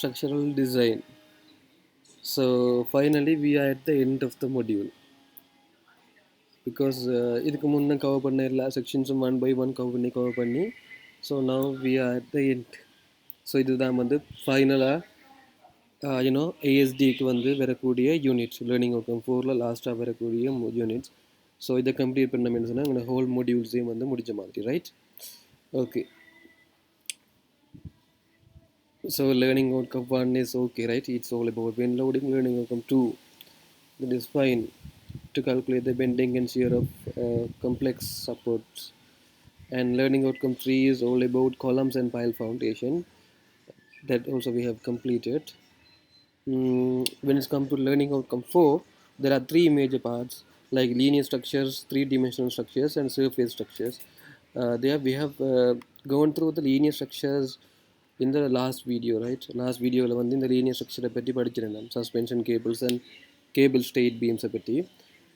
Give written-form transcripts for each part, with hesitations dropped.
structural design. So finally we are at the end of the module because இதுக்கு முன்ன cover பண்ண எல்லா செக்ஷன்ஸும் ஒன் பை ஒன் கவர் பண்ணி so now we are at the end. So இதுதான் வந்து ஃபைனலாக ஏஎஸ்டிக்கு வந்து வரக்கூடிய யூனிட்ஸ் லேர்னிங் அவுட்கம் 4ல் லாஸ்ட்டாக வரக்கூடிய யூனிட்ஸ். ஸோ இதை கம்ப்ளீட் பண்ணோம்னு சொன்னால் உங்களோட ஹோல் மாடியூல்ஸையும் வந்து முடிச்ச மாதிரி, right? Okay. So learning outcome 1 is okay, right? It's all about wind loading. Learning outcome 2, that is fine to calculate the bending and shear of complex supports. And learning outcome 3 is all about columns and pile foundation. That also we have completed. When it's come to learning outcome 4, there are 3 major parts like linear structures, 3-dimensional structures, and surface structures. There we have gone through the linear structures in the last video, right? Last video la vandu indha linear structure பத்தி படிச்சிருந்தோம், suspension cables and cable straight beams பத்தி.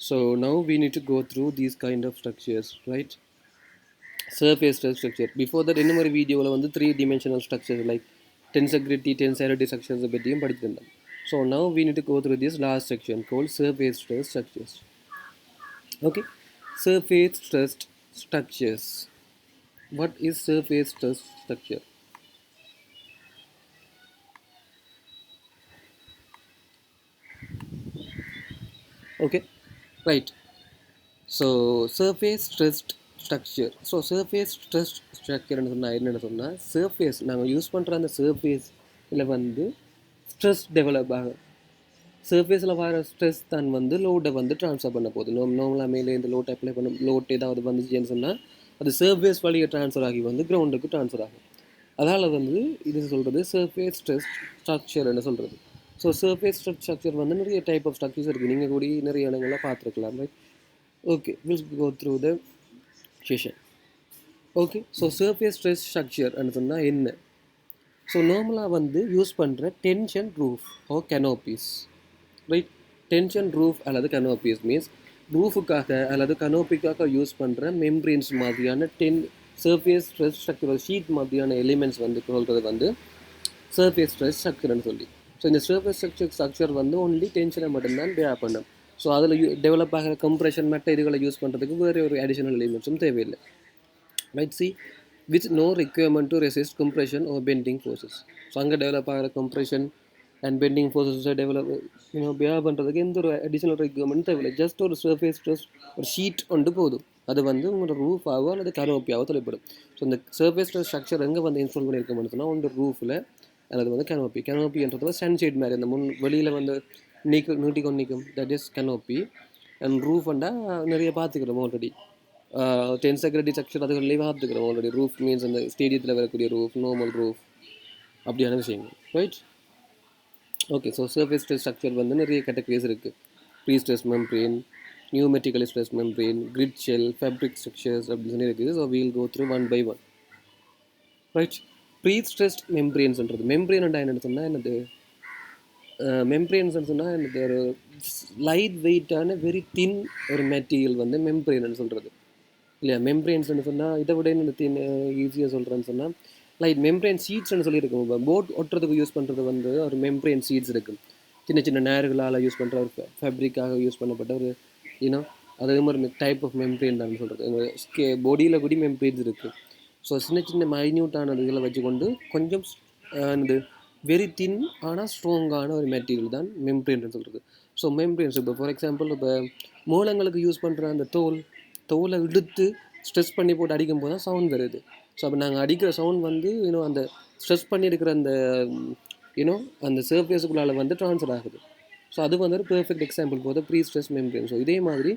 So now we need to go through these kind of structures, right? Surface stress structure. Before that என்ன மாதிரி வீடியோல வந்து 3-dimensional structures like tensegrity, tensoriality structures பத்தியும் படிச்சிருந்தோம். So now we need to go through this last section called surface stress structures. Okay, surface stress structures. What is surface stress structure? Okay, right. So surface stressed structure. So surface stressed structure என்னன்னு சொன்னா surface நாங்கள் use பண்ணுற அந்த சர்ஃபேஸில் வந்து stress develop ஆகும். சர்ஃபேஸில் வர ஸ்ட்ரெஸ் தான் வந்து லோடை வந்து ட்ரான்ஸ்ஃபர் பண்ண போகுது. நார்மலாக மேலே இந்த லோட் அப்ளை பண்ண லோட் ஏதாவது வந்துச்சுன்னு சொன்னால் அது சர்ஃபேஸ் வழியை ட்ரான்ஸ்ஃபர் ஆகி வந்து கிரவுண்டுக்கு ட்ரான்ஸ்ஃபர் ஆகும். அதனால் வந்து இது சொல்கிறது சர்ஃபேஸ் ஸ்ட்ரெஸ் ஸ்ட்ரக்சர்னு சொல்கிறது. ஸோ சர்ஃபேஸ் ஸ்ட்ரெஸ் ஸ்ட்ரக்சர் வந்து நிறைய டைப் ஆஃப் ஸ்ட்ரக்சர்ஸ் இருக்குது. நீங்கள் கூட நிறைய இடங்கள்லாம் பார்த்துருக்கலாம், right? Okay, we'll go through the session. Okay, so surface stress structure and என்ன? So normally வந்து யூஸ் பண்ணுற tension roof or canopies, right? Tension roof அல்லது canopies means ரூஃபுக்காக அல்லது கனோப்பிக்காக யூஸ் பண்ணுற மெம்பரேன்ஸ் மாதிரியான surface stress structural sheet மாதிரியான elements வந்து சொல்கிறது வந்து surface stress structureன்னு சொல்லி. ஸோ இந்த surface structure வந்து only டென்ஷனை மட்டும்தான் bear பண்ணும். ஸோ அதில் டெவலப் ஆகிற கம்ப்ரெஷன் மெட்ட இதுகளை யூஸ் பண்ணுறதுக்கு வேறு ஒரு அடிஷனல் எலிமெண்ட்ஸும் தேவையில்லை, right? See with no requirement to resist compression or bending forces. So அங்கே டெவலப் ஆகிற கம்ப்ரெஷன் அண்ட் பெண்டிங் ஃபோர்ஸஸை பிஹேவ் பண்ணுறதுக்கு எந்த ஒரு அடிஷனல் ரிக்வயர்மெண்ட் தேவையில்லை. ஜஸ்ட் ஒரு சர்ஃபேஸ் ஸ்ட்ரெஸ் ஒரு ஷீட் ஒன்று போதும். அது வந்து உங்களோட ரூஃபாவோ அல்லது கனோப்பியாவோ தொலைப்படும். ஸோ இந்த சர்ஃபேஸ் ஸ்ட்ரெஸ் ஸ்ட்ரக்சர் எங்கே வந்து இன்ஸ்டால் பண்ணியிருக்கோம்னு சொன்னால் உங்களோட ரூஃபில் அல்லது வந்து கனோப்பின்றது சன்ஷேட் மாதிரி அந்த வெளியில் வந்து நீட்டிக்கொண்டு நிற்கும், that is Canopy. And roof வந்தால் நிறைய பார்த்துக்கிறோம் ஆல்ரெடி. டென்செக்ரிட்டி ஸ்ட்ரக்சர் அதுகள்லேயே பார்த்துக்கிறோம் ஆல்ரெடி. ரூஃப் மீன்ஸ் அந்த ஸ்டேடியத்தில் வரக்கூடிய ரூஃப், நார்மல் ரூஃப், அப்படியான விஷயங்கள், right? Okay, so surface stress structure வந்து நிறைய கேட்டகரிஸ் இருக்குது. Prestress membrane, pneumatically stress membrane, grid shell, fabric structures அப்படின்னு சொல்லி இருக்குது. So we'll go through one by one, right? Prestress மெம்பரேன்ஸ்ன்றது மெம்பரேன் என்னென்னு சொன்னால் என்னது? மெம்பரேன்ஸ்ன்னு சொன்னால் எனக்கு ஒரு லைட் வெயிட்டான வெரி தின் ஒரு மெட்டீரியல் வந்து மெம்பரேன்னு சொல்கிறது இல்லையா? மெம்பரேன்ஸ்ன்னு சொன்னால் இதை விட என்ன தின் ஈஸியாக சொல்கிறேன்னு சொன்னால் லைட் மெம்பரேன் சீட்ஸ்ன்னு சொல்லியிருக்கோம். போட் ஒட்டுறதுக்கு யூஸ் பண்ணுறது வந்து ஒரு மெம்பரேன் சீட்ஸ் இருக்குது. சின்ன சின்ன நேர்களால் யூஸ் பண்ணுற ஒரு ஃபேப்ரிக்காக யூஸ் பண்ணப்பட்ட ஒரு அதே மாதிரி டைப் ஆஃப் மெம்பரேன் தான் சொல்கிறது. பாடியில் கூட மெம்பரேன்ஸ் இருக்குது. ஸோ சின்ன சின்ன மைன்யூட்டான இதில் வச்சுக்கொண்டு கொஞ்சம் வெரி தின் ஆனால் ஸ்ட்ராங்கான ஒரு மெட்டீரியல் தான் மெம்பரேன்னு சொல்கிறது. ஸோ மெம்பரேன்ஸ் இப்போ ஃபார் எக்ஸாம்பிள் இப்போ மூலங்களுக்கு யூஸ் பண்ணுற அந்த தோலை இழுத்து ஸ்ட்ரெஸ் பண்ணி போட்டு அடிக்கும் போது தான் சவுண்ட் வருது. ஸோ அப்போ நாங்கள் அடிக்கிற சவுண்ட் வந்து அந்த ஸ்ட்ரெஸ் பண்ணியிருக்கிற அந்த அந்த சர்ஃபேஸுக்குள்ளால் வந்து ட்ரான்ஸ்ஃபர் ஆகுது. ஸோ அது வந்து ஒரு பெர்ஃபெக்ட் எக்ஸாம்பிள் போது ப்ரீ ஸ்ட்ரெஸ் மெம்பரேன். ஸோ இதே மாதிரி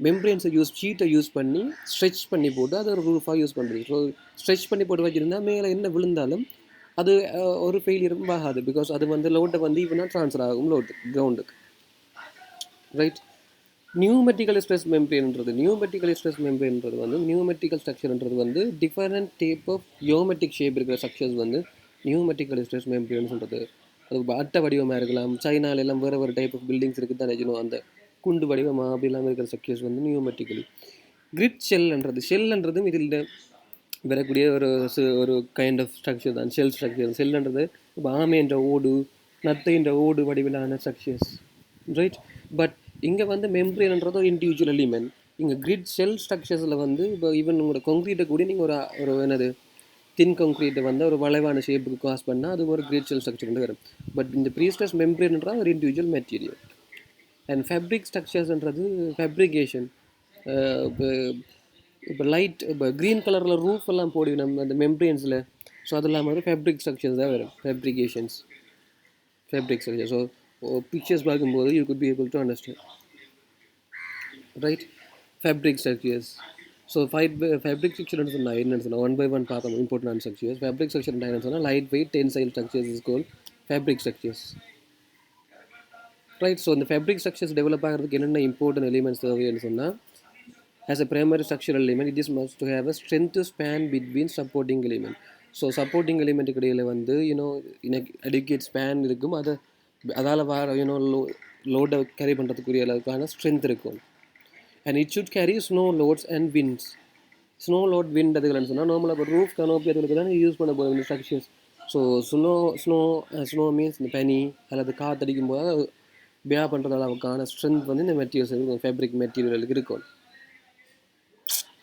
மெம்பரேன்ஸை ஷீட்டை யூஸ் பண்ணி ஸ்ட்ரெச் பண்ணி போட்டு அதை ஒரு ரூஃபாக யூஸ் பண்ணுறது. ஸோ ஸ்ட்ரெச் பண்ணி போட்டு வச்சுருந்தால் மேலே என்ன விழுந்தாலும் அது ஒரு ஃபெயிலியரும் ஆகாது. பிகாஸ் அது வந்து லோட்டை வந்து இவனா ட்ரான்ஸ்ஃபர் ஆகும் லோட்டு கிரவுண்டுக்கு, ரைட்? நியூமெட்டிக்கல் ஸ்ட்ரெஸ் மெம்பரேன்றது வந்து நியூமெட்டிக்கல் ஸ்ட்ரக்சர்ன்றது வந்து different type of geometric shape இருக்கிற ஸ்ட்ரக்சர்ஸ் வந்து நியூமெட்டிக்கல் ஸ்ட்ரெஸ் மெம்பரேன் சொல்கிறது. அது அட்டை வடிவமாக இருக்கலாம். சைனால எல்லாம் வேறு வேறு டைப் ஆஃப் பில்டிங்ஸ் இருக்குது தானே, அந்த குண்டு வடிவமாக அப்படி இல்லாமல் இருக்கிற ஸ்ட்ரக்சர்ஸ் வந்து நியூமெட்டிக்கலி. கிரிட் ஷெல்ன்றதும் இதில் வரக்கூடிய ஒரு கைண்ட் ஆஃப் ஸ்ட்ரக்சர் தான் ஷெல் ஸ்ட்ரக்சர். ஷெல்ன்றது இப்போ ஆமைன்ற ஓடு, நத்தைன்ற ஓடு வடிவிலான ஸ்ட்ரக்சர்ஸ், ரைட். பட் இங்கே வந்து மெம்பரேன்ன்றது ஒரு இண்டிவிஜுவல் எலிமெண்ட். இங்கே கிரிட் ஷெல் ஸ்ட்ரக்சர்ஸில் வந்து இப்போ ஈவன் உங்களோட கொங்க்ரீட்டை கூட நீங்கள் ஒரு என்னது தின் கான்க்ரீட்டை வந்து ஒரு வளைவான ஷேப்புக்கு காஸ் பண்ணால் அது ஒரு கிரிட் ஷெல் ஸ்ட்ரக்சர் வந்து வரும். பட் இந்த ப்ரீஸ்ட்ரெஸ் மெம்பரேன்ன்றது ஒரு இண்டிவிஜுவல் மெட்டீரியல். அண்ட் ஃபேப்ரிக் ஸ்ட்ரக்சர்ஸ்ன்றது ஃபேப்ரிகேஷன். இப்போ இப்போ லைட் இப்போ க்ரீன் கலரில் ரூஃப் எல்லாம் போடுவி நம்ம அந்த மெம்பரேன்ஸில். ஸோ அதெல்லாம் வந்து ஃபேப்ரிக் ஸ்ட்ரக்சர்ஸ் தான் வரும், fabrications, fabric structure. So pictures பார்க்கும்போது you could be able to understand, right. Fabric structures. So fabric structure சொன்னால் என்னென்னு சொன்னால் ஒன் பை ஒன் பார்த்தோம் இம்பார்ட்டன்ட் ஸ்ட்ரக்சர்ஸ். ஃபேப்ரிக் ஸ்ட்ரக்சர் என்னென்னு சொன்னால் light weight tensile structures is called fabric structures, right. So இந்த fabric structures develop ஆகிறதுக்கு என்னென்ன important elements தேவைன்னு சொன்னால், as a primary structural element it is must to have a strength span between supporting element. So supporting எலிமெண்ட்டுக்கு இடையில் வந்து அடிக்கேட் span இருக்கும். அதால் வர லோடை கேரி பண்ணுறதுக்குரிய அளவுக்கான ஸ்ட்ரென்த் இருக்கும். And it should carry snow loads and winds. Snow load wind அதுக்குன்னு சொன்னால் நார்மலாக இப்போ ரூஃப் கனோப்பி அதுக்கு தான் யூஸ் பண்ண போகிற இந்த ஸ்ட்ரக்சர்ஸ். ஸோ ஸ்னோ மீன்ஸ் இந்த பனி அல்லது காற்றடிக்கும் போது பியா பண்ணுறது அளவுக்கான ஸ்ட்ரென்த் வந்து இந்த மெட்டீரியல்ஸ் இருக்கும், ஃபேப்ரிக் மெட்டீரியலுக்கு இருக்கும்,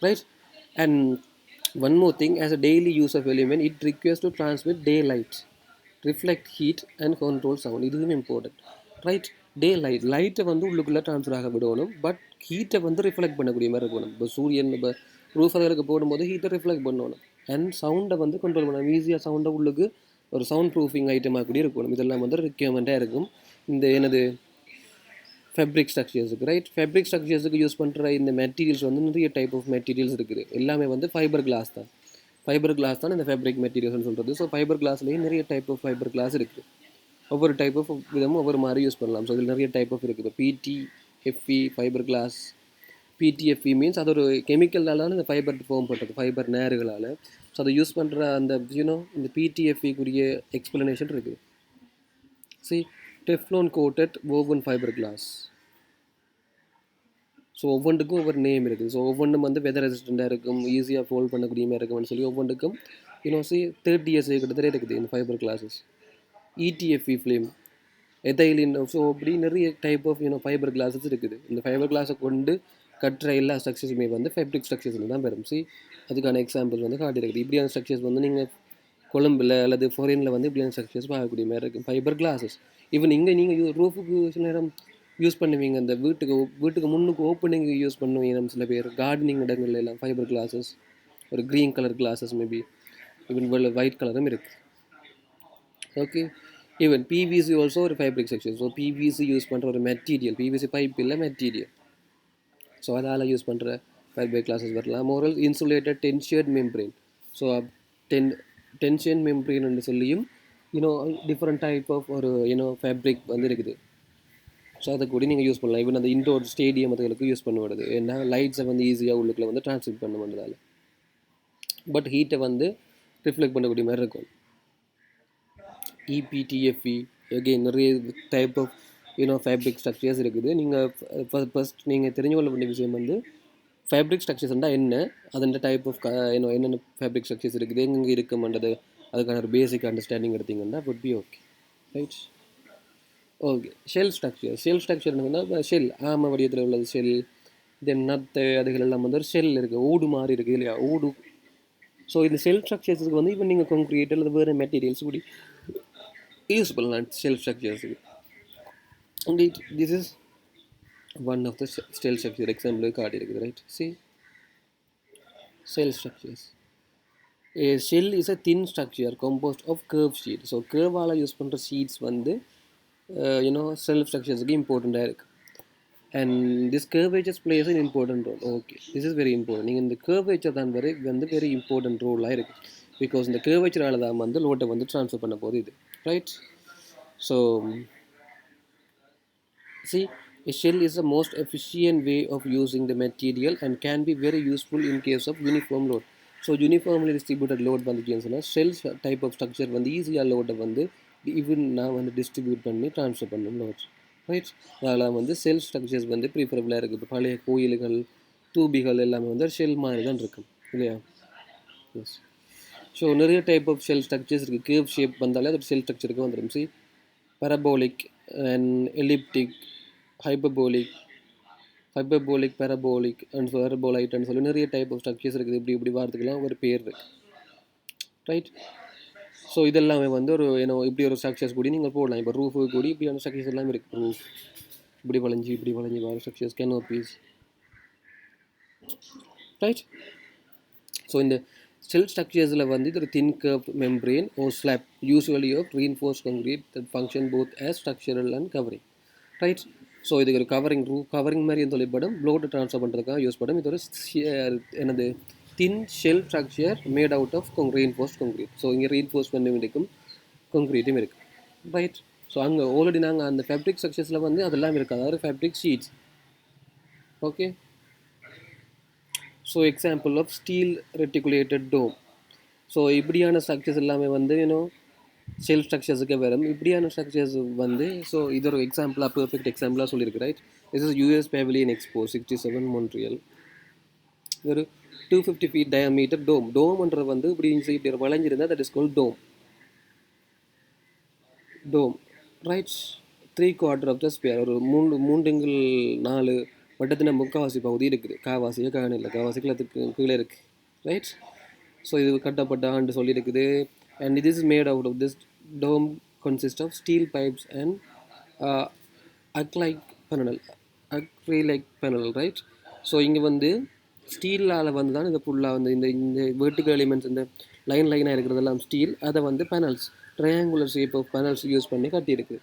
right. And one more thing, as a daily use of element it requires to transmit daylight, reflect heat and control sound. இதுவும் important, right. Daylight லைட்டை வந்து உள்ளுக்குள்ளே ட்ரான்ஸ்ஃபர் ஆக விடணும். பட் ஹீட்டை வந்து ரிஃப்ளெக்ட் பண்ணக்கூடிய மாதிரி இருக்கணும். இப்போ சூரியன் இப்போ ரூஃப் அதுகளுக்கு போடும்போது ஹீட்டை ரிஃப்ளெக்ட் பண்ணணும். அண்ட் சவுண்டை வந்து கண்ட்ரோல் பண்ணணும். ஈஸியாக சவுண்டை உள்ளுக்கு ஒரு சவுண்ட் ப்ரூஃபிங் ஐட்டமாக கூட இருக்கணும். இதெல்லாம் வந்து ரிக்யர்மெண்ட்டாக இருக்கும் இந்த எனது ஃபேப்ரிக் ஸ்ட்ரக்சர்ஸுக்கு, ரைட். ஃபேப்ரிக் ஸ்ட்ரக்சர்ஸுக்கு யூஸ் பண்ணுற இந்த மெட்டீரியல்ஸ் வந்து நிறைய டைப் ஆஃப் மெட்டீரியல்ஸ் இருக்குது. எல்லாமே வந்து ஃபைபர் கிளாஸ் தான். ஃபைபர் கிளாஸ் தான் இந்த ஃபேப்ரிக் மெட்டீரியல்ஸ்னு சொல்கிறது. ஸோ ஃபைபர் கிளாஸ்லேயும் நிறைய டைப் ஆஃப் ஃபைபர் கிளாஸ் இருக்குது. ஒவ்வொரு டைப் ஆஃப் விதமும் ஒவ்வொரு மாதிரி யூஸ் பண்ணலாம். ஸோ இதில் நிறைய டைப் ஆஃப் இருக்குது. இப்போ PTFE fibre glass. PTFE means அது ஒரு கெமிக்கலால் இந்த ஃபைபர் ஃபார்ம் பண்ணுறது, ஃபைபர் நேர்களால். ஸோ அதை யூஸ் பண்ணுற அந்த இந்த பிடிஎஃப்இக்குரிய எக்ஸ்பிளனேஷன் இருக்குது. Teflon coated woven fibre glass. So ஒவ்வொன்றுக்கும் ஒவ்வொரு நேம் இருக்குது. ஸோ ஒவ்வொன்றும் வந்து வெதர் ரெசிஸ்டண்ட்டாக இருக்கும், ஈஸியாக ஃபோல்ட் பண்ணக்கூடிய மாதிரி இருக்கும்னு சொல்லி ஒவ்வொன்றுக்கும் 30 years கிட்டத்தட்ட இருக்குது இந்த ஃபைபர் கிளாஸஸ். இடிஎஃப்இ ஃப்ளேம், எதைலின். ஸோ அப்படி நிறைய டைப் ஆஃப் ஃபைபர் கிளாஸஸ் இருக்குது. இந்த ஃபைபர் கிளாஸை கொண்டு கட்டுற எல்லா ஸ்ட்ரக்சர்ஸுமே வந்து ஃபேப்ரிக் ஸ்ட்ரக்சர்ஸில் தான் வரும். அதுக்கான எக்ஸாம்பிள்ஸ் வந்து காட்டியிருக்குது. இப்படியான ஸ்ட்ரக்சர்ஸ் வந்து நீங்கள் கொழம்பில் அல்லது ஃபாரினில் வந்து இப்படியான ஸ்ட்ரக்சர்ஸ் பார்க்கக்கூடிய மாதிரி இருக்குது ஃபைபர் கிளாஸஸ். ஈவன் இங்கே நீங்கள் ரூஃபுக்கு சில நேரம் யூஸ் பண்ணுவீங்க, அந்த வீட்டுக்கு முன்னுக்கு ஓப்பனிங் யூஸ் பண்ணுவீங்க. நம்ம சில பேர் கார்டனிங் இடங்கள்ல எல்லாம் ஃபைபர் கிளாஸஸ், ஒரு green colour glasses, maybe even white கலரும் இருக்குது. ஓகே. ஈவன் பிவிசி ஆல்சோ ஒரு fabric structure. So PVC use பண்ணுற ஒரு மெட்டீரியல், பிவிசி பைப் இல்லை மெட்டீரியல். ஸோ அதால் யூஸ் பண்ணுற ஃபைபர் கிளாஸஸ் வரலாம். Moral insulated tensioned membrane. So tension மெம்பரேன்னு சொல்லியும் டிஃப்ரெண்ட் டைப் ஆஃப் ஒரு ஃபேப்ரிக் வந்து இருக்குது. ஸோ அதை கூட நீங்கள் யூஸ் பண்ணலாம். ஈவன் அந்த இன்டோர் ஸ்டேடியம் அதுகளுக்கு யூஸ் பண்ணுவது. ஏன்னா லைட்ஸை வந்து ஈஸியாக உள்ளுக்குள்ள வந்து ட்ரான்ஸ்மிட் பண்ண வேண்டியதால். பட் ஹீட்டை வந்து ரிஃப்ளெக்ட் பண்ணக்கூடிய மாதிரி இருக்கும். இபிடிஎஃப்இ அகெயின் நிறைய டைப் ஆஃப் ஃபேப்ரிக் ஸ்ட்ரக்சர்ஸ் இருக்குது. நீங்கள் ஃபர்ஸ்ட் நீங்கள் தெரிஞ்சு கொள்ள வேண்டிய விஷயம் வந்து ஃபேப்ரிக் ஸ்ட்ரக்சர்ஸ்னால் என்ன, அதோட டைப் ஆஃப் என்னென்ன ஃபேப்ரிக் ஸ்ட்ரக்சர்ஸ் இருக்குது, எங்கே இருக்குமன்றது அதுக்கான ஒரு பேசிக் அண்டர்ஸ்டாண்டிங் எடுத்திங்கன்னா would be okay, right. Okay. Shell ஸ்ட்ரக்சர்னா ஷெல் ஆமை வடிவத்தில் உள்ளது ஷெல். தென் நத்தை அதுகள் எல்லாம் வந்து ஒரு ஷெல் இருக்குது, ஓடு மாதிரி இருக்குது இல்லையா, ஓடு. ஸோ இந்த ஷெல் ஸ்ட்ரக்சர்ஸுக்கு வந்து இப்போ நீங்கள் கான்க்ரீட் அல்லது வேறு மெட்டீரியல்ஸ் கூடி யூஸ் பண்ணலாம் ஷெல் ஸ்ட்ரக்சர்ஸுக்கு. This is one of the shell structure example கார்டு இருக்குது, right. Cell structures. A shell is a thin structure composed of curved sheet. So curve-ஆல் யூஸ் பண்ணுற ஷீட்ஸ் வந்து செல் ஸ்ட்ரக்சர்ஸுக்கு இம்பார்ட்டண்ட்டாக இருக்குது. And this curvatures plays an important role. Okay, this is very important. நீங்கள் இந்த கர்வேச்சர் தான் வந்து வெரி இம்பார்ட்டன்ட் ரோலாக இருக்குது. பிகாஸ் இந்த கர்வேச்சரால் தான் வந்து லோட்டை வந்து ட்ரான்ஸ்ஃபர் பண்ண போகுது இது, right. So a shell is the most efficient way of using the material and can be very useful in case of uniform load. So uniformly distributed load வந்துச்சுன்னு சொன்னால் ஷெல் டைப் ஆஃப் ஸ்ட்ரக்சர் வந்து ஈஸியாக லோட்டை வந்து even நான் வந்து distribute பண்ணி transfer பண்ணணும் loads, right. அதெல்லாம் வந்து செல் ஸ்ட்ரக்சர்ஸ் வந்து ப்ரிஃபரபிளாக இருக்குது. இப்போ பழைய கோயில்கள் தூபிகள் எல்லாமே வந்து ஷெல் மாதிரி தான் இருக்கும் இல்லையா. எஸ். ஸோ நிறைய டைப் ஆஃப் ஷெல் ஸ்ட்ரக்சர்ஸ் இருக்குது. கேர்வ் ஷேப் வந்தாலே அது ஷெல் ஸ்ட்ரக்சருக்கு வந்துடும். C parabolic and elliptic, hyperbolic, parabolic and parabolite and சொல்லி நிறைய டைப் ஆஃப் ஸ்ட்ரக்சர்ஸ் இருக்குது. இப்படி வாரத்துக்கெல்லாம் ஒரு பேர் இருக்குது, ரைட்? ஸோ இதெல்லாமே வந்து ஒரு இப்படி ஒரு ஸ்ட்ரக்சர்ஸ் கூடி நீங்கள் போடலாம். இப்போ ரூஃபு கூடி இப்படியான ஸ்ட்ரக்சர்ஸ் எல்லாமே இருக்குது. ரூஃப் இப்படி வளைஞ்சி வர ஸ்ட்ரக்சர்ஸ், கேனோபீஸ், ரைட்? ஸோ இந்த shell structures வந்து இது ஒரு thin curved membrane or slab usually of reinforced concrete that function both as structural and covering, right? So இதுக்கு ஒரு கவரிங் மாதிரி சொல்லப்படும். ப்ளோட்டை ட்ரான்ஸ்ஃபர் பண்ணுறதுக்காக யூஸ் பண்ணும். இது ஒரு என்னது thin shell structure made out of reinforced concrete. So இங்கே ரீஇன்ஃபோர்ஸ்மெண்ட்டும் இருக்கும், கான்க்ரீட்டும் இருக்குது, ரைட்? ஸோ அங்கே ஆல்ரெடி நாங்கள் அந்த ஃபேப்ரிக் ஸ்ட்ரக்சர்ஸில் வந்து அதெல்லாம் இருக்குது, அதாவது fabric sheets. Okay, so example of steel reticulated dome. So இப்படியான ஸ்ட்ரக்சர்ஸ் எல்லாமே வந்து ஷெல் ஸ்ட்ரக்சர்ஸுக்கு வரும். இப்படியான ஸ்ட்ரக்சர்ஸ் வந்து ஸோ இது ஒரு எக்ஸாம்பிளாக, பெர்ஃபெக்ட் எக்ஸாம்பிளாக சொல்லியிருக்கு, right? This is US pavilion expo 67 Montreal. ஒரு 250 feet டயாமீட்டர் டோம்ன்றது வந்து இப்படி வளைஞ்சிருந்தால் that is called dome, right? 3/4 of the sphere, ஒரு மூன்றுங்கள் 4 வட்டத்தின முக்கால்வாசி பகுதி இருக்குது. காவாசியாக காவாசிக்கு அதுக்கு கீழே இருக்குது, ரைட்? ஸோ இது கட்டப்பட்ட ஆண்டு சொல்லியிருக்குது. And it is made out of this dome consists of steel pipes and acrylic panel, right? So இங்கே வந்து ஸ்டீலால் வந்து தான் இந்த ஃபுல்லாக வந்து இந்த வெர்டிகல் எலிமெண்ட்ஸ், இந்த லைனாக இருக்கிறதெல்லாம் ஸ்டீல். அதை வந்து panels, triangular shape of panels use பண்ணி கட்டியிருக்கு,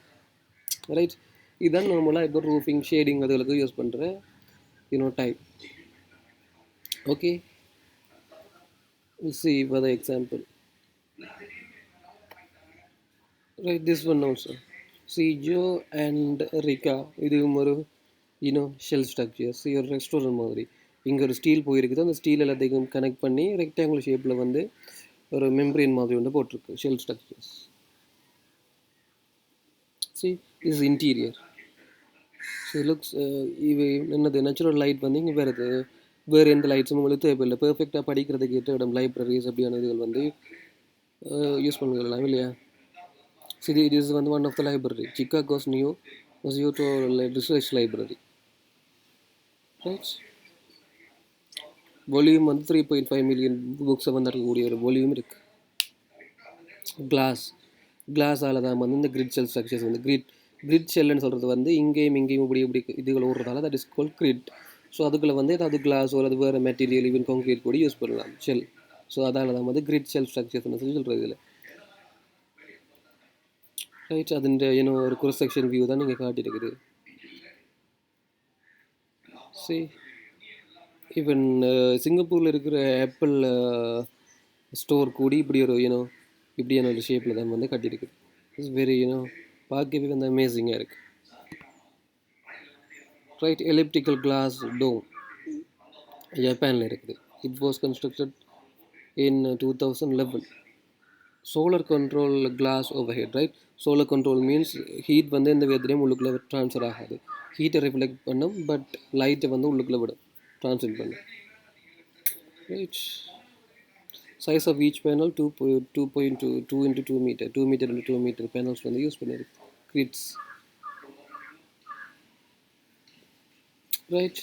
ரைட்? இதுதான் நார்மலாக இப்போ ரூஃபிங், ஷேடிங் அதுகளுக்கு யூஸ் பண்ணுற type. Okay, see further example, right? This one also, see Joe and Rika, இதுவும் ஒரு ஷெல் ஸ்ட்ரக்சர்ஸ். ஒரு ரெஸ்டாரண்ட் மாதிரி இங்கே ஒரு ஸ்டீல் போயிருக்குது. அந்த ஸ்டீல் எல்லாத்தையும் கனெக்ட் பண்ணி ரெக்டாங்குலர் ஷேப்பில் வந்து ஒரு மெம்பரேன் மாதிரி வந்து போட்டிருக்கு, shell structures. see this is interior. so looks இது என்னது நேச்சுரல் லைட் வந்து இங்கே வேறு எந்த லைட்ஸும் உங்களுக்கு தேவையில்லை. பெர்ஃபெக்டாக படிக்கிறதுக்கு ஏற்ற இடம் லைப்ரரிஸ் அப்படியான இதுகள் வந்து யூஸ் பண்ணிக்கலாம், இல்லையா? சரி, இது இஸ் வந்து one of the library, Chicago's new மொசியோட்டோ ரிசர்ச் லைப்ரரி, ரைட்? வால்யூம் வந்து 3.5 மில்லியன் புக்ஸை வந்து இருக்கக்கூடிய ஒரு வால்யூம் இருக்குது. கிளாஸால் தான் வந்து இந்த கிரிட் ஷெல் ஸ்ட்ரக்சர்ஸ் வந்து கிரிட் ஷெல்லுன்னு சொல்கிறது வந்து இங்கேயும் இப்படி இதுகள் ஓடுறதால that is called grid. So அதுக்குள்ளே வந்து ஏதாவது கிளாஸ் ஒரு அது வேறு மெட்டீரியல், ஈவன் கான்க்ரீட் கூட யூஸ் பண்ணலாம், ஷெல். ஸோ அதால் தான் வந்து கிரிட் ஷெல் ஸ்ட்ரக்சர்ஸ்னு சொல்லி சொல்கிறது இதில், ரைட்? அதுன்ற ஒரு cross செக்ஷன் வியூ தான் நீங்கள் காட்டியிருக்குது. சரி, ஈவன் சிங்கப்பூரில் இருக்கிற ஆப்பிள் ஸ்டோர் கூடி இப்படி ஒரு இப்படியான ஒரு ஷேப்பில் தான் வந்து கட்டியிருக்குது. இட்ஸ் வெரி பார்க்கவே வந்து அமேசிங்காக இருக்குது, ரைட்? எலிப்டிக்கல் கிளாஸ் டோம் ஜப்பானில் இருக்குது. It was constructed in 2011. Solar control glass overhead, right? Solar control means heat வந்து எந்த விதத்துலேயும் உள்ளுக்குள்ளே ட்ரான்ஸ்ஃபர் ஆகாது. ஹீட்டை ரிஃப்ளெக்ட் பண்ணும், பட் லைட்டை வந்து உள்ளுக்குள்ளே விடும், ட்ரான்ஸ்மிட் பண்ணும், right? Size of each panel 2.2 into 2 meter, 2 meter into 2 meter panels வந்து யூஸ் பண்ணியிருக்கு, கிரிட்ஸ், ரைட்?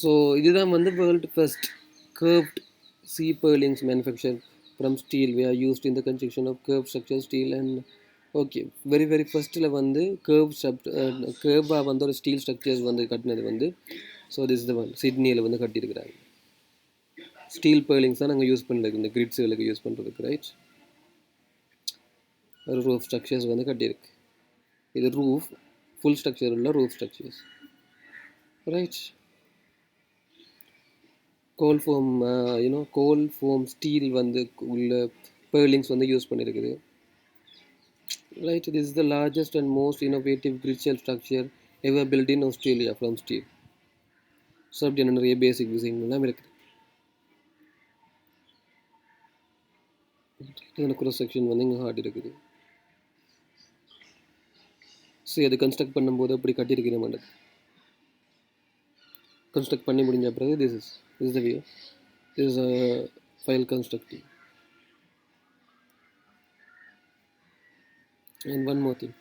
ஸோ இதுதான் வந்து world first curved sea purlins manufactured from steel were used in the construction of curved structure steel and okay very ஃபர்ஸ்ட்டில் வந்து curve வந்து ஒரு steel structures வந்து கட்டினது வந்து ஸோ திஸ் த ஒன் சிட்னியில் வந்து கட்டியிருக்கிறாங்க. ஸ்டீல் பர்லிங்ஸ் தான் நாங்கள் யூஸ் பண்ணிருக்கு இந்த கிரிட்ஸுகளுக்கு யூஸ் பண்ணுறதுக்கு, ரைட்? ஒரு ரூஃப் ஸ்ட்ரக்சர்ஸ் வந்து கட்டியிருக்கு. இது ரூஃப், ஃபுல் ஸ்ட்ரக்சர் உள்ள roof structures, right? Cold form steel வந்து உள்ள பர்லிங்ஸ் வந்து யூஸ் பண்ணியிருக்குது, right? This is the largest and most innovative grid shell structure ever built in Australia from steel. So அப்படி நிறைய பேசிக் விஷயங்கள்லாம் இருக்குது. இதில் cross செக்ஷன் வந்து இங்கே ஹார்ட் இருக்குது. சரி, அது கன்ஸ்ட்ரக்ட் பண்ணும்போது அப்படி கட்டியிருக்கிற மாட்டேது. கன்ஸ்ட்ரக்ட் பண்ணி முடிஞ்ச பிறகு this is the view. This is file constructing. And one more thing,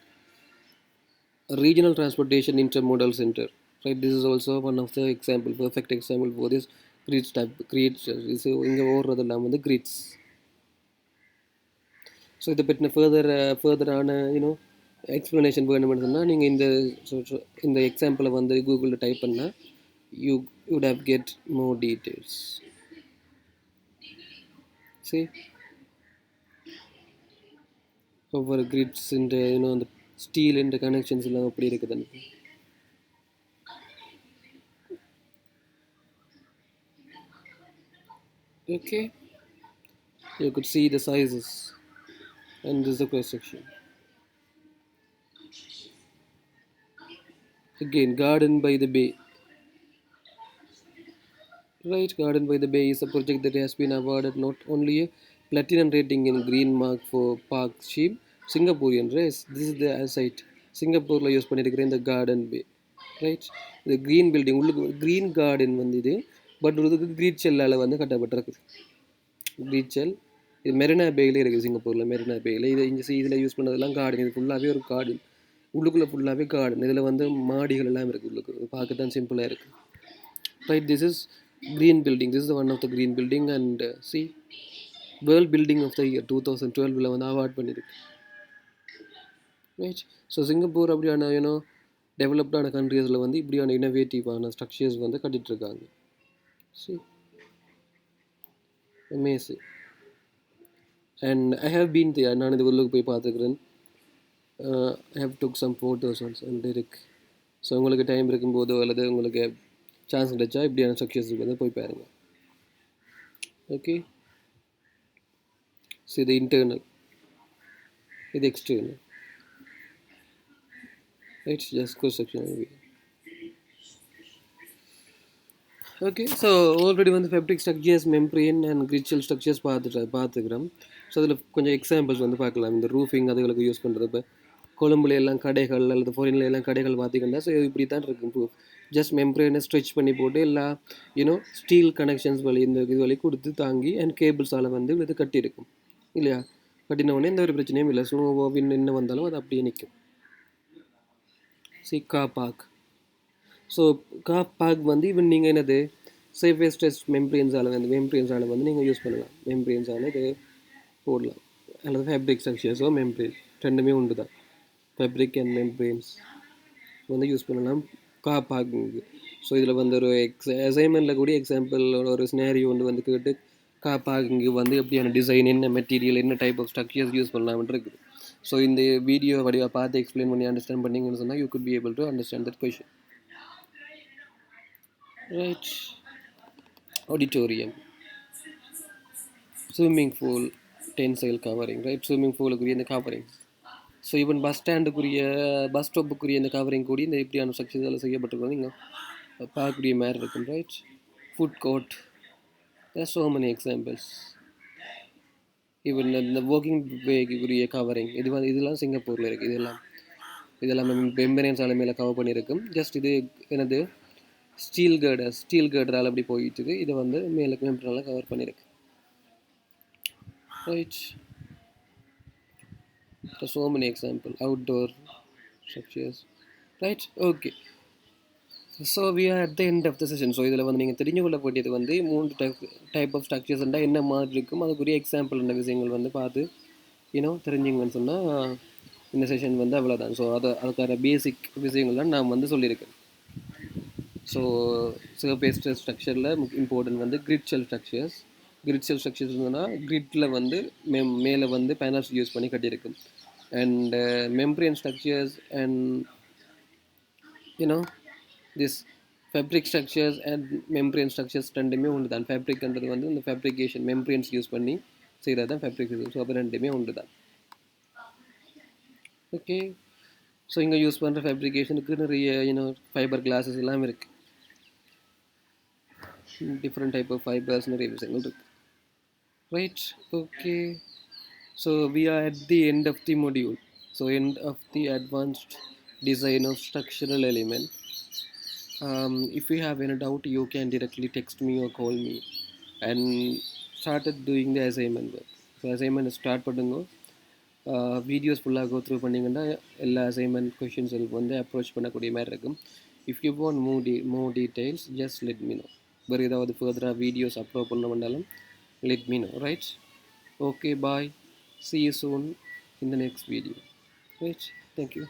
a regional transportation intermodal center. Right, this is also one of the example, perfect example for this grids type grids. So இங்க ஓடுறதெல்லாம் வந்து grids. So இதை பற்றின ஃபர்தரான explanation வேணும்னு சொன்னால் நீங்கள் இந்த எக்ஸாம்பிளை வந்து கூகுளில் டைப் பண்ணால் you would have get more details. சரி, ஒவ்வொரு கிரிட்ஸ் இந்த அந்த ஸ்டீல் இந்த கனெக்ஷன்ஸ் எல்லாம் எப்படி இருக்குதுன்னு. Okay, you could see the sizes, and this is the cross section. Again, Garden by the Bay. Right, Garden by the Bay is a project that has been awarded not only a platinum rating in Green Mark for Parkship, Singaporean race. This is the site. சிங்கப்பூரில் use பண்ணியிருக்கிற இந்த garden பே. Right, இது green building உள்ளுக்கு green garden வந்து இது, but இதுக்கு greet செல்லால் வந்து கட்டப்பட்டிருக்குது. Greet செல் இது மெரினா பேயில் இருக்குது, சிங்கப்பூரில் மெரினா பேயில். இதில் யூஸ் பண்ணதெல்லாம் கார்டன். இது ஃபுல்லாகவே ஒரு கார்டன், உள்ளுக்குள்ளே ஃபுல்லாகவே கார்டன். இதில் வந்து மாடிகள் எல்லாம் இருக்குது உள்ளுக்கு, பார்க்க தான் சிம்பிளாக இருக்குது. Right, this is green building. This is one of the green building, and see, World Building of the Year 2012 ல வந்து அவார்ட் பண்ணியிருக்கு. ரைட், ஸோ சிங்கப்பூர் அப்படியான டெவலப்டான கண்ட்ரீஸில் வந்து இப்படியான இனோவேட்டிவான ஸ்ட்ரக்சர்ஸ் வந்து கட்டிகிட்ருக்காங்க. See, amazing. And I have been there, நான் இது உள்ளுக்கு போய் பார்த்துக்கிறேன். I have took some photos also and இருக்கு. ஸோ உங்களுக்கு டைம் இருக்கும்போதோ அல்லது உங்களுக்கு சான்ஸ் கிடைச்சா இப்படியான ஸ்ட்ரக்சர்ஸுக்கு வந்து போய் பாருங்கள். ஓகே, ஸோ இது இன்டர்னல், இது external. It's just cross section. Okay, so already வந்து fabric structures, membrane and gridshell structures பார்த்துக்கிறோம். ஸோ அதில் கொஞ்சம் எக்ஸாம்பிள்ஸ் வந்து பார்க்கலாம். இந்த ரூஃபிங் அதுகளுக்கு யூஸ் பண்ணுறது. இப்போ கொழும்புல எல்லாம் கடைகள் அல்லது ஃபாரின்ல எல்லாம் கடைகள் பார்த்திங்கன்னா, ஸோ இப்படி தான் இருக்கும் ப்ரூஃப். ஜஸ்ட் மெம்பரேனை ஸ்ட்ரெச் பண்ணி போட்டு எல்லா ஸ்டீல் கனெக்ஷன்ஸ் வழி இந்த இது வழி கொடுத்து தாங்கி அண்ட் கேபிள்ஸால் வந்து இது கட்டியிருக்கும் இல்லையா. கட்டின உடனே எந்த ஒரு பிரச்சனையும் இல்லை. ஸ்னோவோ வின் என்ன வந்தாலும் அது அப்படியே நிற்கும். car park. So car park வந்து ஈவன் நீங்கள் என்னது சேஃபேஸ் டெஸ்ட் மெம்பரேன்ஸால் வந்து நீங்கள் யூஸ் பண்ணலாம். மெம்பரேன்ஸால் இது போடலாம், அல்லது ஃபேப்ரிக் ஸ்ட்ரக்சர்ஸோ மெம்பரேன் ரெண்டுமே உண்டு தான். ஃபேப்ரிக் அண்ட் மெம்பரேன்ஸ் வந்து யூஸ் பண்ணலாம் கார் பார்க்கிங்கு. ஸோ இதில் வந்து ஒரு அசைன்மெண்ட்டில் கூட எக்ஸாம்பிள் ஒரு ஸ்னேரியோ வந்து கேட்டு கார் பார்க்கிங்கு வந்து எப்படியான டிசைன், என்ன மெட்டீரியல், என்ன டைப் ஆஃப் ஸ்ட்ரக்சர்ஸ் யூஸ் பண்ணலாம்னு இருக்குது. ஸோ இந்த வீடியோ வடிவாக பார்த்து எக்ஸ்பிளைன் பண்ணி அண்டர்ஸ்டாண்ட் பண்ணிங்கன்னு சொன்னால் you could be able to understand that question. Right, auditorium, swimming pool, tensile covering. Right, swimming பூலுக்குரிய இந்த கவரிங். ஸோ ஈவன் பஸ் ஸ்டாண்டுக்குரிய பஸ் ஸ்டாப்புக்குரிய இந்த கவரிங் கூடி இந்த இப்படியான ஸ்ட்ரக்சர்ஸால் செய்யப்பட்டிருக்கோம். நீங்கள் பார்க்கக்கூடிய மாதிரி இருக்கும். Right, food court, so many examples. Even இந்த வாக்கிங் வேக்குரிய கவரிங் இதெல்லாம் சிங்கப்பூரில் இருக்குது. இதெல்லாம் மெம்பரேன்ஸால் மேலே கவர் பண்ணியிருக்கும். ஜஸ்ட் இது என்னது ஸ்டீல் கேர்டரால் அப்படி போயிட்டு இதை வந்து மேலே மெம்பரேனால் கவர் பண்ணியிருக்கு. Right, so many examples, outdoor structures. Right, okay, so we are at the end of the session. So இதில் வந்து நீங்கள் தெரிஞ்சு கொள்ள வேண்டியது வந்து 3 டைப் ஆஃப் ஸ்ட்ரக்சர்ஸ் இருந்தால் என்ன மாதிரி இருக்கும், அதுக்குரிய எக்ஸாம்பிள் என்ன விஷயங்கள் வந்து பார்த்து தெரிஞ்சுங்கன்னு சொன்னால் இந்த செஷன் வந்து அவ்வளோதான். ஸோ அதுக்கான பேசிக் விஷயங்கள் தான் நான் வந்து சொல்லியிருக்கேன். ஸோ சர்ஃபேஸ் ஸ்ட்ரக்சரில் இம்பார்ட்டன்ட் வந்து கிரிட் ஷெல் ஸ்ட்ரக்சர்ஸ் இருந்ததுன்னா கிரிட்டில் வந்து மேலே வந்து பேனல்ஸ் யூஸ் பண்ணி கட்டியிருக்கும். And membrane structures and this fabric structures and membrane structures ரெண்டுமே உண்டு தான். ஃபேப்ரிக்ன்றது வந்து இந்த ஃபேப்ரிகேஷன் மெம்பரேன்ஸ் யூஸ் பண்ணி செய்கிறது தான் ஃபேப்ரிக். ஸோ அப்போ ரெண்டுமே உண்டு தான். ஓகே, ஸோ இங்கே யூஸ் பண்ணுற ஃபேப்ரிகேஷனுக்கு நிறைய ஃபைபர் கிளாஸஸ் எல்லாம் இருக்குது. டிஃப்ரெண்ட் டைப் ஆஃப் ஃபைபர்ஸ் நிறைய விஷயங்கள் இருக்குது. Right, okay, so we are at the end of the module. So end of the advanced design of structural element. If you have any doubt, you can directly text me or call me. And started doing the assignment work. So assignment start பண்ணுங்க. Videos ஃபுல்லாக go through பண்ணிங்கன்னா எல்லா assignment questions வந்து approach பண்ணக்கூடிய மாதிரி இருக்கும். If you want more details just let me know. வேறு ஏதாவது ஃபர்தராக வீடியோஸ் அப்லோட் பண்ண வேண்டாலும் let me know, right? Okay, bye. See you soon in the next video. Right? Thank you.